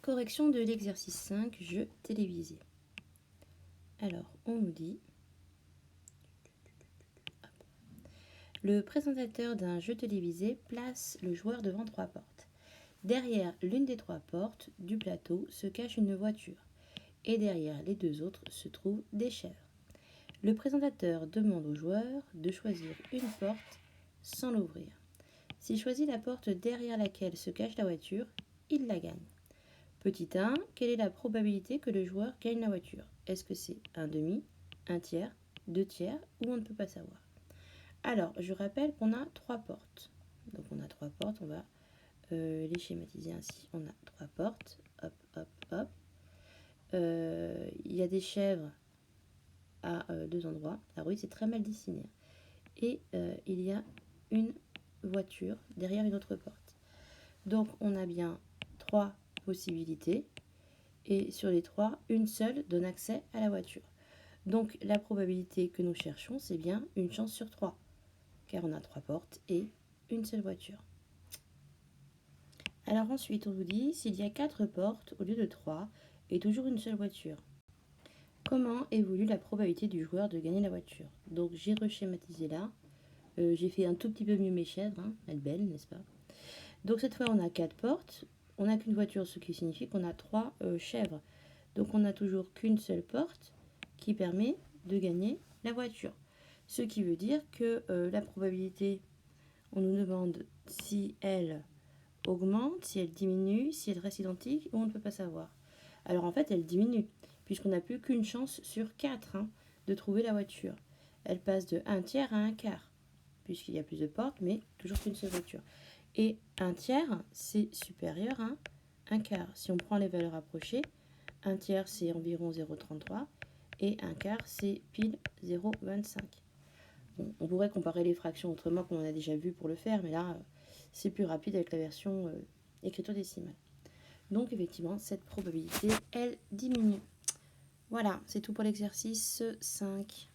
Correction de l'exercice 5, jeu télévisé. Alors, on nous dit... Le présentateur d'un jeu télévisé place le joueur devant 3 portes. Derrière l'une des 3 portes du plateau se cache une voiture. Et derrière les 2 autres se trouvent des chèvres. Le présentateur demande au joueur de choisir une porte sans l'ouvrir. S'il choisit la porte derrière laquelle se cache la voiture, il la gagne. Petit 1, quelle est la probabilité que le joueur gagne la voiture? Est-ce que c'est un demi, un tiers, 2 tiers ou on ne peut pas savoir? Alors, je rappelle qu'on a 3 portes. Donc on a 3 portes, on va les schématiser ainsi. On a 3 portes, hop, hop, hop. Il y a des chèvres à 2 endroits. Alors oui, c'est très mal dessiné. Et il y a une voiture derrière une autre porte. Donc on a bien 3 possibilités. Et sur les 3, une seule donne accès à la voiture. Donc la probabilité que nous cherchons, c'est bien une chance sur 3. Car on a 3 portes et une seule voiture. Alors ensuite, on nous dit, s'il y a 4 portes au lieu de 3 et toujours une seule voiture, comment évolue la probabilité du joueur de gagner la voiture? Donc j'ai reschématisé là. J'ai fait un tout petit peu mieux mes chèvres, hein, elles belles, n'est-ce pas? Donc cette fois, on a 4 portes. On n'a qu'une voiture, ce qui signifie qu'on a 3 chèvres. Donc on n'a toujours qu'une seule porte qui permet de gagner la voiture. Ce qui veut dire que la probabilité, on nous demande si elle augmente, si elle diminue, si elle reste identique, ou on ne peut pas savoir. Alors en fait, elle diminue, puisqu'on n'a plus qu'une chance sur 4 de trouver la voiture. Elle passe de 1 tiers à 1 quart, puisqu'il y a plus de portes, mais toujours qu'une seule voiture. Et 1 tiers, c'est supérieur à 1 quart. Si on prend les valeurs approchées, 1 tiers, c'est environ 0,33 et 1 quart, c'est pile 0,25. Bon, on pourrait comparer les fractions autrement qu'on en a déjà vu pour le faire, mais là, c'est plus rapide avec la version écriture décimale. Donc, effectivement, cette probabilité, elle diminue. Voilà, c'est tout pour l'exercice 5.